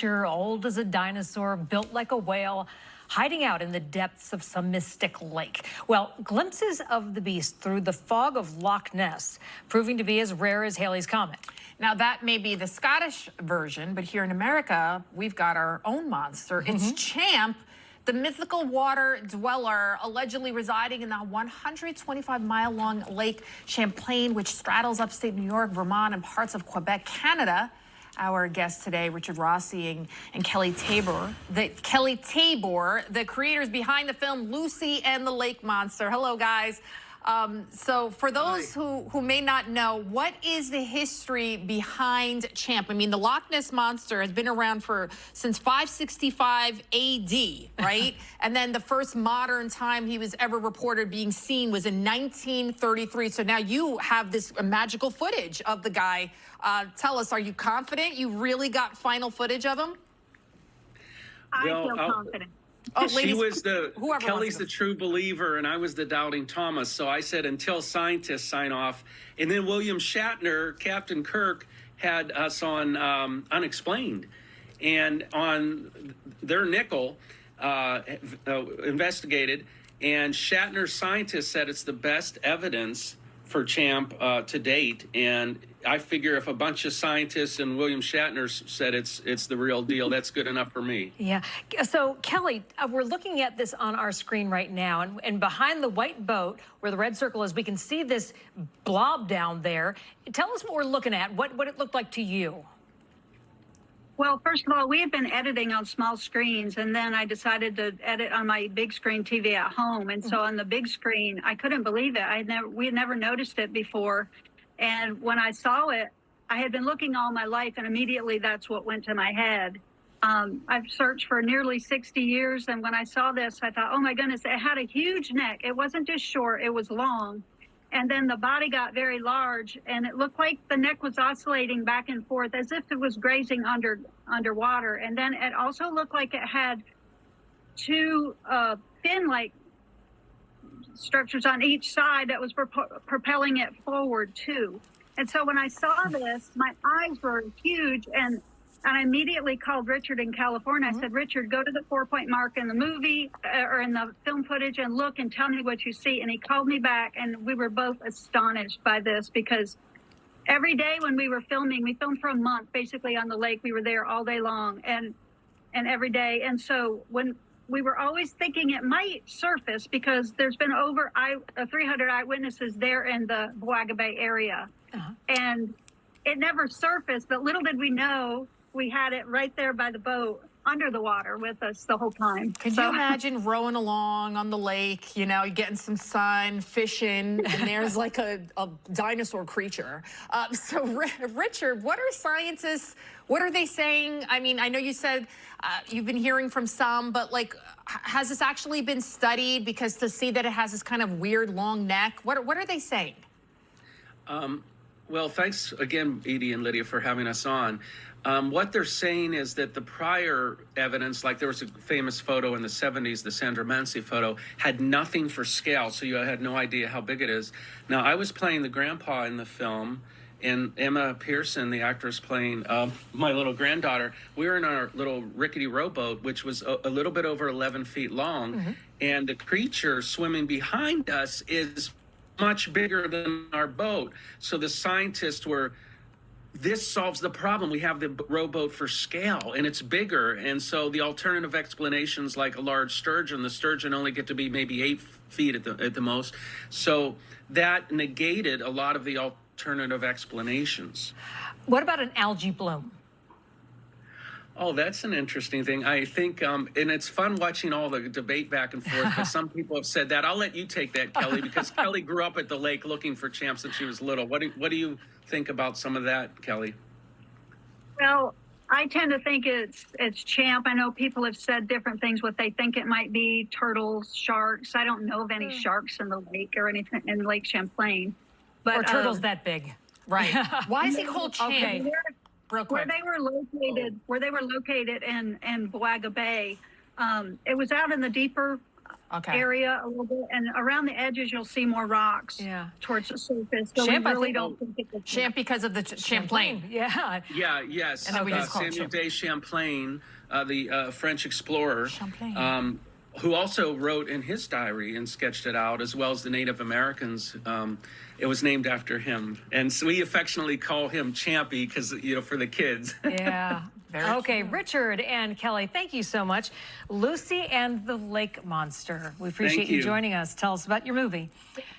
old as a dinosaur, built like a whale, hiding out in the depths of some mystic lake. Well, glimpses of the beast through the fog of Loch Ness, proving to be as rare as Halley's Comet. Now, that may be the Scottish version, but here in America, we've got our own monster. It's Champ, the mythical water dweller allegedly residing in the 125-mile-long Lake Champlain, which straddles upstate New York, Vermont, and parts of Quebec, Canada. Our guests today, Richard Rossi and Kelly Tabor, the creators behind the film Lucy and the Lake Monster. Hello, guys. So for those who may not know, what is the history behind Champ? I mean, the Loch Ness Monster has been around since 565 AD, right? And then the first modern time he was ever reported being seen was in 1933. So now you have this magical footage of the guy. Tell us, are you confident you really got final footage of him? I feel confident. Oh, she was Kelly's the true believer, and I was the doubting Thomas. So I said, until scientists sign off. And then William Shatner, Captain Kirk, had us on Unexplained. And on their nickel, investigated, and Shatner's scientists said it's the best evidence for Champ to date. And I figure if a bunch of scientists and William Shatner said it's the real deal, that's good enough for me. Yeah. So, Kelly, we're looking at this on our screen right now, and behind the white boat where the red circle is, we can see this blob down there. Tell us what we're looking at, what it looked like to you. Well, first of all, we have been editing on small screens, and then I decided to edit on my big screen TV at home. And so on the big screen, I couldn't believe it. We had never noticed it before. And when I saw it, I had been looking all my life, and immediately that's what went to my head. I've searched for nearly 60 years, and when I saw this, I thought, oh my goodness, it had a huge neck. It wasn't just short, it was long. And then the body got very large, and it looked like the neck was oscillating back and forth as if it was grazing underwater. And then it also looked like it had two fin-like structures on each side that was propelling it forward too. And so when I saw this, my eyes were huge, and I immediately called Richard in California. I said, Richard, go to the 4-point mark in the movie or in the film footage and look and tell me what you see. And he called me back, and we were both astonished by this, because every day when we were filming, we filmed for a month basically on the lake. We were there all day long and every day. And so when we were always thinking it might surface, because there's been over 300 eyewitnesses there in the Boaga Bay area. And it never surfaced, but little did we know we had it right there by the boat under the water with us the whole time. Could you imagine rowing along on the lake, you know, getting some sun, fishing, and there's like a dinosaur creature. So Richard, what are scientists, what are they saying? I mean, I know you said you've been hearing from some, but like, has this actually been studied? Because to see that it has this kind of weird long neck, what are they saying? Well, thanks again, Edie and Lydia, for having us on. What they're saying is that the prior evidence, like there was a famous photo in the 70s, the Sandra Mansi photo, had nothing for scale, so you had no idea how big it is. Now, I was playing the grandpa in the film, and Emma Pearson, the actress playing my little granddaughter, we were in our little rickety rowboat, which was a little bit over 11 feet long, and the creature swimming behind us is much bigger than our boat. So the scientists were, this solves the problem. We have the rowboat for scale, and it's bigger. And so the alternative explanations, like a large sturgeon, the sturgeon only get to be maybe 8 feet at the most. So that negated a lot of the alternative explanations. What about an algae bloom? Oh, that's an interesting thing. I think, and it's fun watching all the debate back and forth, but some people have said that. I'll let you take that, Kelly, because Kelly grew up at the lake looking for Champ since she was little. What do you think about some of that, Kelly? Well, I tend to think it's Champ. I know people have said different things, what they think it might be: turtles, sharks. I don't know of any sharks in the lake or anything in Lake Champlain. But, or turtles that big. Right. Why is he called Champ? Okay. Real quick. Where they were located in Boaga Bay, it was out in the deeper area a little bit, and around the edges you'll see more rocks towards the surface. So Champ, we I really think- don't think it's Champ because of the Champlain. Yeah. Yeah, yes. And then we just call it Samuel de Champlain, the French explorer, Champlain. who also wrote in his diary and sketched it out, as well as the Native Americans. It was named after him, and so we affectionately call him Champy because for the kids. Yeah. Very Okay, cute. Richard and Kelly, thank you so much. Lucy and the Lake Monster. We appreciate you you. joining us. Tell us about your movie.